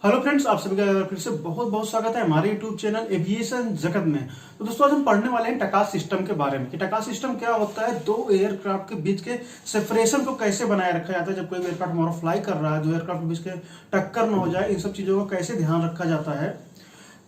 Hello friends, आप सभी का फिर से बहुत बहुत स्वागत है हमारे यूट्यूब चैनल एविएशन जगत में। तो दोस्तों आज हम पढ़ने वाले हैं टकास सिस्टम के बारे में कि टकास सिस्टम क्या होता है, दो एयरक्राफ्ट के बीच के सेपरेशन को कैसे बनाए रखा जाता है। जब कोई एयरक्राफ्ट हमारा फ्लाई कर रहा है, दो एयरक्राफ्ट के बीच के टक्कर न हो जाए, इन सब चीजों का कैसे ध्यान रखा जाता है।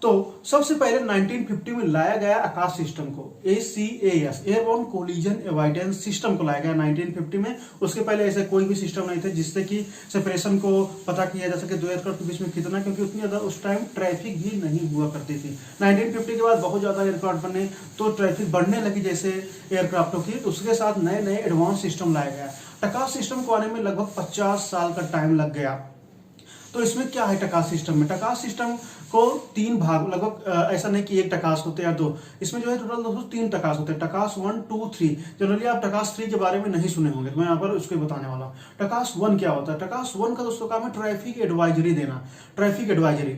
तो सबसे पहले 1950 में लाया गया आकाश सिस्टम को, ACAS airborne collision avoidance system को लाया गया 1950 में। उसके पहले ऐसे कोई भी सिस्टम नहीं थे जिससे कि सेपरेशन को पता किया जा सके दो एयरक्राफ्ट के बीच में कितना, क्योंकि उतनी ज्यादा उस टाइम ट्रैफिक भी नहीं हुआ करती थी। 1950 के बाद बहुत ज्यादा एयरक्राफ्ट बने तो ट्रैफिक बढ़ने लगी जैसे एयरक्राफ्टों की, तो उसके साथ नए नए एडवांस सिस्टम लाया गया। टकास सिस्टम को आने में लगभग 50 साल का टाइम लग गया। तो इसमें क्या है टकास सिस्टम में, टकास सिस्टम को तीन भाग, लगभग ऐसा नहीं कि एक टकास होते या दो, इसमें जो है टोटल दोस्तों तीन टकास होते हैं, टकास 1, 2, 3। जनरली आप टकास 3 के बारे में नहीं सुने होंगे, तो मैं यहाँ पर उसको बताने वाला हूँ। टकास 1 क्या होता है। टकास 1 का दोस्तों काम है ट्रैफिक एडवाइजरी देना। ट्रैफिक एडवाइजरी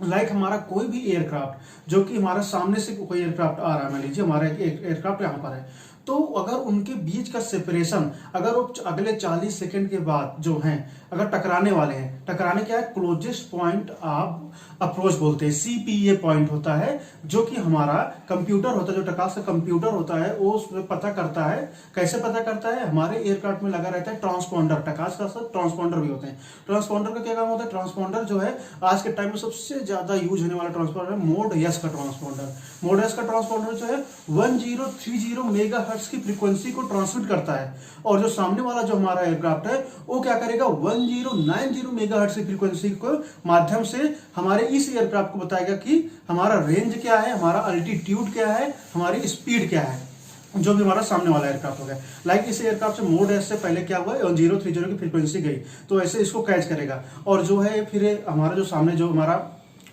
लाइक हमारा कोई भी एयरक्राफ्ट जो कि हमारे सामने से कोई एयरक्राफ्ट आ रहा है, मान लीजिए हमारा एक एयरक्राफ्ट यहाँ पर है, तो अगर उनके बीच का सेपरेशन, अगर वो अगले 40 सेकंड के बाद जो हैं अगर टकराने वाले हैं, टकराने क्या है, क्लोजेस्ट पॉइंट ऑफ अप्रोच बोलते हैं, CPA पॉइंट होता है, जो कि हमारा कंप्यूटर होता है, जो टकास का कंप्यूटर होता है वो उसमें पता करता है। कैसे पता करता है, हमारे एयरक्राफ्ट में लगा रहता है ट्रांसपॉन्डर, टकास का सब ट्रांसपॉन्डर भी होते हैं। ट्रांसपॉन्डर का क्या काम होता है, ट्रांसपॉन्डर जो है आज के टाइम में सबसे ज्यादा यूज होने वाला ट्रांसपॉन्डर है मोड एस का ट्रांसपॉन्डर। मोड एस का ट्रांसपॉन्डर जो है 1030 मेगाहर्ट्ज की फ्रीक्वेंसी को ट्रांसमिट करता है, और जो सामने वाला जो हमारा एयरक्राफ्ट है वो क्या करेगा, 1090 मेगाहर्ट्ज की फ्रीक्वेंसी को माध्यम से हमारे इस एयरक्राफ्ट को बताएगा कि हमारा रेंज क्या है, हमारा अल्टीट्यूड क्या है, हमारी स्पीड क्या है, जो भी हमारा सामने वाला एयरक्राफ्ट हो गया। लाइक इस एयरक्राफ्ट से मोड एस से पहले क्या हुआ, 1030 की फ्रीक्वेंसी गई, तो ऐसे इसको कैच करेगा। और जो है फिर हमारा जो सामने जो हमारा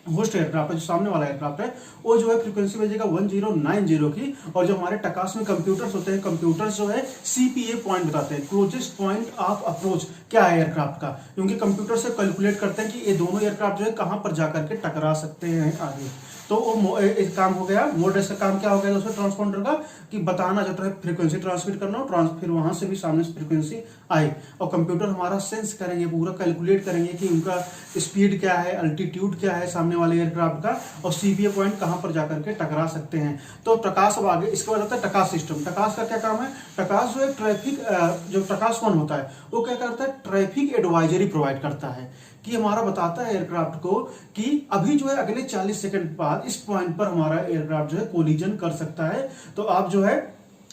होस्ट एयरक्राफ्ट है, जो सामने वाला एयरक्राफ्ट है, वो जो है फ्रीक्वेंसी भेजेगा 1090 की। और जो हमारे टकास में कंप्यूटर्स होते हैं, कंप्यूटर्स जो है CPA पॉइंट बताते हैं, क्लोजेस्ट पॉइंट ऑफ अप्रोच क्या है एयरक्राफ्ट का, क्योंकि कंप्यूटर से कैलकुलेट करते हैं कि ये दोनों एयरक्राफ्ट जो है कहां पर जाकर के टकरा सकते हैं आगे। तो वो एक काम हो गया। मोड एस का काम क्या हो गया दोस्तों, ट्रांसपॉन्डर का, कि बताना जो है फ्रीक्वेंसी ट्रांसमिट करना, और फिर वहां से भी सामने से फ्रीक्वेंसी आई, और कंप्यूटर हमारा सेंस करेंगे, पूरा कैलकुलेट करेंगे कि उनका स्पीड क्या है, अल्टीट्यूड क्या है सामने वाले एयरक्राफ्ट का, और CPA पॉइंट कहां पर जाकर के टकरा सकते हैं। तो टकास अब आगे, इसके बाद आता है टकास सिस्टम। टकास का क्या काम है, टकास जो है ट्रैफिक, जो टकास 1 होता है वो क्या करता है, ट्रैफिक एडवाइजरी प्रोवाइड करता है, कि हमारा बताता है एयरक्राफ्ट को कि अभी जो है अगले 40 सेकंड बाद इस पॉइंट पर हमारा एयरक्राफ्ट जो है कोलिजन कर सकता है। तो आप जो है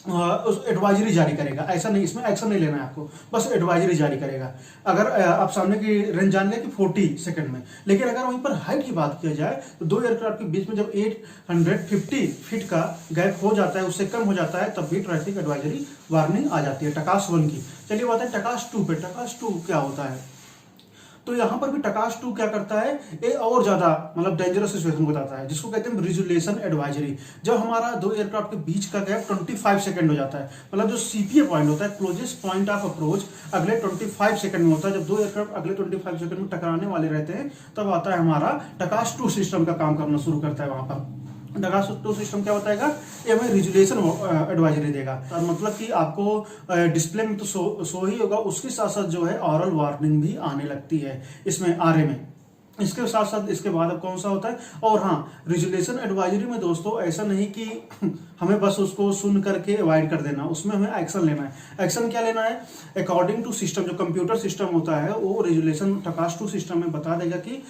उस एडवाइजरी जारी करेगा, ऐसा नहीं, इसमें एक्शन नहीं लेना है आपको, बस एडवाइजरी जारी करेगा। अगर आप सामने की रेंज जान गए कि 40 सेकंड में, लेकिन अगर वहीं पर हाइट की बात किया जाए तो दो एयरक्राफ्ट के बीच में जब 850 फीट का गैप हो जाता है, उससे कम हो जाता है, तब भी ट्रैफिक एडवाइजरी वार्निंग आ जाती है टकास 1 की। चलिए बात है टकास 2 पे। टकास 2 क्या होता है, तो यहां पर भी टकास 2 क्या करता है, ये और ज्यादा मतलब डेंजरस सिचुएशन बताता है, जिसको कहते हैं रिजोल्यूशन एडवाइजरी। जब हमारा दो एयरक्राफ्ट के बीच का गैप 25 सेकंड हो जाता है, मतलब जो CPA पॉइंट होता है, क्लोजेस्ट पॉइंट ऑफ अप्रोच, अगले 25 सेकंड में होता है। जब दो एयरक्राफ्ट अगले 25 सेकंड में टकराने वाले रहते हैं, तब आता है हमारा टकास 2 सिस्टम का काम करना शुरू करता है। वहां पर टकास 2 सिस्टम क्या बताएगा, ये हमें रिजोल्यूशन एडवाइजरी देगा, और मतलब कि आपको डिस्प्ले में तो शो ही होगा, उसके साथ साथ जो है ऑरल वार्निंग भी आने लगती है इसमें RA में। इसके साथ साथ इसके बाद अब कौन सा होता है, और हाँ, रिजोल्यूशन एडवाइजरी में दोस्तों ऐसा नहीं कि हमें बस उसको सुन करके अवॉइड कर देना, उसमें हमें एक्शन लेना है। एक्शन क्या लेना है, अकॉर्डिंग टू सिस्टम, जो कंप्यूटर सिस्टम होता है वो रिजोल्यूशन टकास 2 सिस्टम में बता देगा कि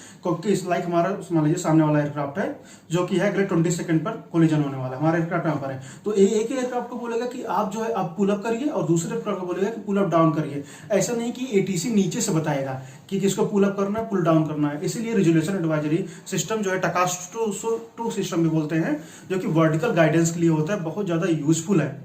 लाइक हमारा मान लीजिए सामने वाला एयरक्राफ्ट है जो कि है अगले 20 सेकंड पर कोलिजन होने वाला है, हमारा एयरक्राफ्ट यहाँ पर है, तो एक ही एयरक्राफ्ट को बोलेगा कि आप जो है आप पुल अप करिए, और दूसरे एयरक्राफ्ट को बोलेगा कि पुल अप डाउन करिए। ऐसा नहीं कि ATC नीचे से बताएगा कि किसको पुल अप करना है, पुल डाउन करना है। इसीलिए रिजोल्यूशन एडवाइजरी सिस्टम जो है टकास 2 सिस्टम भी बोलते हैं, जो कि वर्टिकल गाइडेंस के लिए होता है, बहुत ज्यादा यूजफुल है,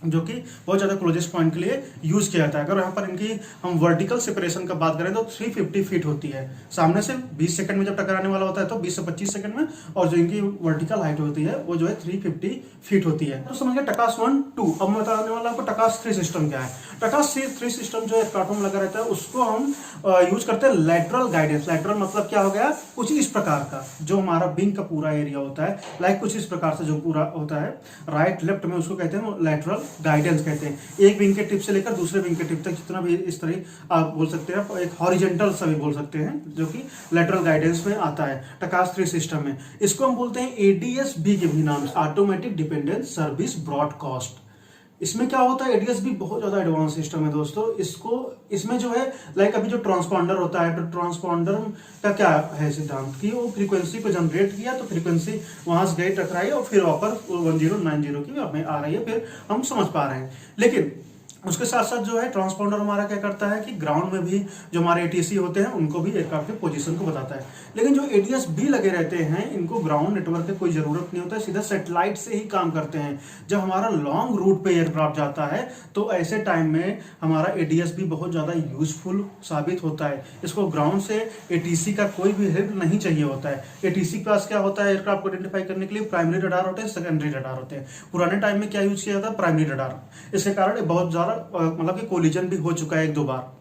जो कि बहुत ज्यादा क्लोजेस्ट पॉइंट के लिए यूज किया जाता है। अगर यहाँ पर इनकी हम वर्टिकल सेपरेशन का बात करें तो 350 फीट होती है, सामने से 20 सेकंड में जब टकराने वाला होता है तो 20 से 25 सेकंड में, और जो इनकी वर्टिकल हाइट होती है वो जो है 350 फीट होती है। तो समझ गए टकास 1, 2। अब मैं बताने वाला आपको टकास 3 सिस्टम क्या है। टकास थ्री सिस्टम जो एयरक्राफ्ट में लगा रहता है उसको हम यूज करते हैं लैटरल गाइडेंस। लैटरल मतलब क्या हो गया, कुछ इस प्रकार का जो हमारा विंग का पूरा एरिया होता है, लाइक कुछ इस प्रकार से जो पूरा होता है राइट लेफ्ट में, उसको कहते हैं लैटरल गाइडेंस कहते हैं। एक विंग के टिप से लेकर दूसरे विंग के टिप तक जितना भी इस तरह आप बोल सकते हैं, एक हॉरिजेंटल सा भी बोल सकते हैं, जो कि लैटरल गाइडेंस में आता है टकास 3 सिस्टम में। इसको हम बोलते हैं एडीएस-बी के भी नाम से, ऑटोमेटिक डिपेंडेंस सर्विस ब्रॉडकास्ट। इसमें क्या होता है, एडीएस-बी बहुत ज्यादा एडवांस सिस्टम है दोस्तों। इसमें जो है लाइक अभी जो ट्रांसपॉन्डर होता है, तो ट्रांसपॉन्डर का क्या है सिद्धांत कि वो फ्रीक्वेंसी को जनरेट किया, तो फ्रीक्वेंसी वहां से गई टकराई और फिर वापस 1090 की हमें आ रही है, फिर हम समझ पा रहे हैं। लेकिन उसके साथ साथ जो है ट्रांसपॉन्डर हमारा क्या करता है कि ग्राउंड में भी जो हमारे एटीसी होते हैं उनको भी एयरक्राफ्ट के पोजीशन को बताता है। लेकिन जो एडीएस-बी लगे रहते हैं इनको ग्राउंड नेटवर्क की कोई जरूरत नहीं होता है, सीधा सैटेलाइट से ही काम करते हैं। जब हमारा लॉन्ग रूट पे एयरक्राफ्ट जाता है तो ऐसे टाइम में हमारा एडीएस-बी बहुत ज्यादा यूजफुल साबित होता है। इसको ग्राउंड से एटीसी का कोई भी हेल्प नहीं चाहिए होता है। एटीसी के पास क्या होता है, एयरक्राफ्ट को आइडेंटिफाई करने के लिए प्राइमरी रडार होते हैं, सेकेंडरी रडार होते हैं। पुराने टाइम में क्या यूज किया जाता है, प्राइमरी रडार। इसके कारण बहुत ज्यादा मतलब कि कोलिजन भी हो चुका है एक दो बार।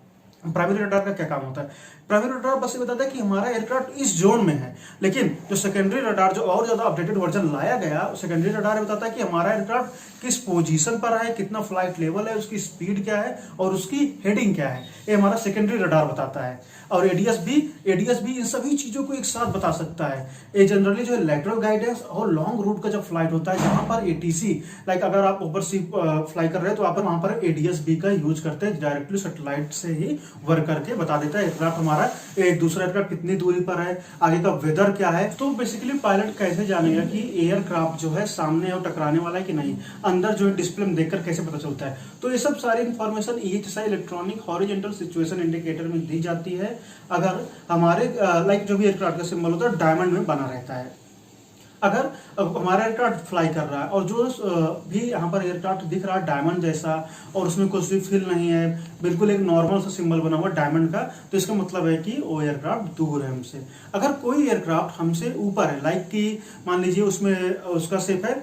प्राइमरी रडार का क्या काम होता है, प्राइमरी रडार बस ये बताता है कि हमारा एयरक्राफ्ट इस जोन में है। लेकिन जो सेकेंडरी रडार जो और ज्यादा अपडेटेड वर्जन लाया गया, सेकेंडरी रडार बताता है कि हमारा एयरक्राफ्ट किस पोजीशन पर है, कितना फ्लाइट लेवल है, उसकी स्पीड क्या है और उसकी हेडिंग क्या है, ये हमारा सेकेंडरी रडार बताता है। और एडीएस-बी इन सभी चीजों को एक साथ बता सकता है। ये जनरली जो है लैटरल गाइडेंस और लॉन्ग रूट का जब फ्लाइट होता है, जहां पर एटीसी लाइक अगर आप ऊपर सी फ्लाई कर रहे हैं तो आप वहां पर एडीएस-बी का यूज करते हैं, डायरेक्टली सैटेलाइट से ही वर्क करके बता देता है एयरक्राफ्ट हमारा एक दूसरा एयरक्राफ्ट कितनी दूरी पर है, आगे का वेदर क्या है। तो बेसिकली पायलट कैसे जानेगा कि एयरक्राफ्ट जो है सामने और टकराने वाला है कि नहीं, अंदर जो है डिस्प्ले में देखकर कैसे पता चलता है। तो ये सब सारी information EHSI electronic horizontal situation indicator में दी जाती है। अगर हमारे लाइक जो भी एयरक्राफ्ट का सिंबल होता है डायमंड में बना रहता है। अगर हमारा एयरक्राफ्ट फ्लाई कर रहा है और जो भी यहाँ पर एयरक्राफ्ट दिख रहा है डायमंड जैसा और उसमें कुछ भी फिल नहीं है, बिल्कुल एक नॉर्मल सा सिंबल बना हुआ डायमंड का, तो इसका मतलब है कि वो एयरक्राफ्ट दूर है हमसे। अगर कोई एयरक्राफ्ट हमसे ऊपर है, लाइक कि मान लीजिए उसमें उसका शेप है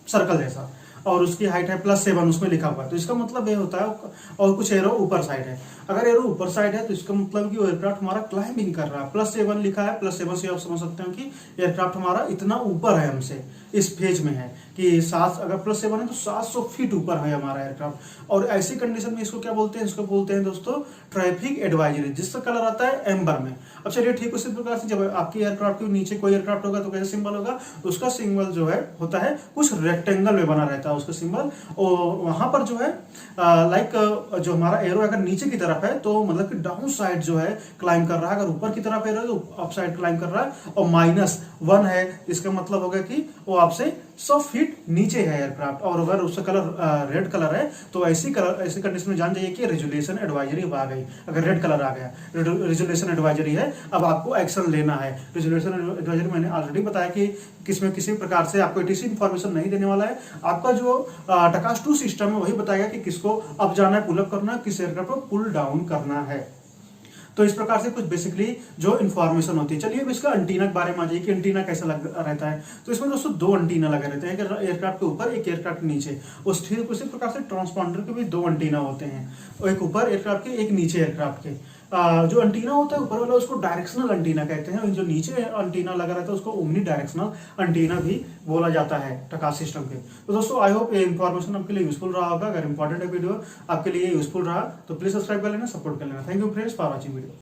सर्कल जैसा और उसकी हाइट है +7 उसमें लिखा हुआ है, तो इसका मतलब ये होता है, और कुछ एरो ऊपर साइड है, अगर एरो ऊपर साइड है तो इसका मतलब कि वो एयरक्राफ्ट हमारा क्लाइंबिंग कर रहा है। +7 लिखा है, +7 से आप समझ सकते हो कि एयरक्राफ्ट हमारा इतना ऊपर है हमसे, इस फेज में है कि 7 अगर +7 है तो 700 फीट ऊपर है हमारा एयरक्राफ्ट। और ऐसी कंडीशन में इसको क्या बोलते हैं, इसको बोलते हैं दोस्तों ट्रैफिक एडवाइजरी, जिसका कलर आता है एम्बर में। अब चलिए ठीक उसी प्रकार से जब आपके एयरक्राफ्ट के नीचे कोई एयरक्राफ्ट होगा तो कैसे सिंबल होगा, उसका सिंबल जो है होता है कुछ रेक्टेंगल में बना रहता है उसका सिंबल। और वहां पर जो है लाइक जो हमारा एरो अगर नीचे की तरफ है तो मतलब कि डाउन साइड जो है क्लाइम कर रहा है, अगर ऊपर की तरफ एरो है तो अप साइड क्लाइम कर रहा है, और -1 है इसका मतलब होगा कि वो आपसे 100 फीट नीचे है एयरक्राफ्ट। और अगर उसका कलर रेड कलर है तो ऐसी कंडीशन में जान जाइए कि रेजुलेशन एडवाइजरी आ गई। अगर रेड कलर आ गया, रेजुलेशन एडवाइजरी है, अब आपको एक्शन लेना है। रेजुलेशन एडवाइजरी मैंने ऑलरेडी बताया कि किसमें किसी प्रकार से आपको एटीसी इन्फॉर्मेशन नहीं देने वाला है। आपका जो टकास 2 सिस्टम है वही बताएगा कि किसको अप जाना है, पुल अप करना है, किस एयरक्राफ्ट को पुल डाउन करना है। तो इस प्रकार से कुछ बेसिकली जो इन्फॉर्मेशन होती है। चलिए अब इसका एंटीना के बारे में आ जाइए कि एंटीना कैसा रहता है। तो इसमें दोस्तों 2 एंटीना लगे रहते हैं, एक एयरक्राफ्ट के ऊपर, एक एयरक्राफ्ट के नीचे। उसी प्रकार से ट्रांसपॉन्डर के भी 2 एंटीना होते हैं, एक ऊपर एयरक्राफ्ट के, एक नीचे एयरक्राफ्ट के। जो एंटीना होता है ऊपर वाला उसको डायरेक्शनल एंटीना कहते हैं, और जो नीचे एंटीना लगा रहता है उसको ओमनी डायरेक्शनल एंटीना भी बोला जाता है टकास सिस्टम के। तो दोस्तों आई होप ये इन्फॉर्मेशन आपके लिए यूजफुल रहा होगा। अगर इंपॉर्टेंट है वीडियो आपके लिए यूजफुल रहा तो प्लीज सब्सक्राइब कर लेना, सपोर्ट कर लेना। Thank you friends for watching video.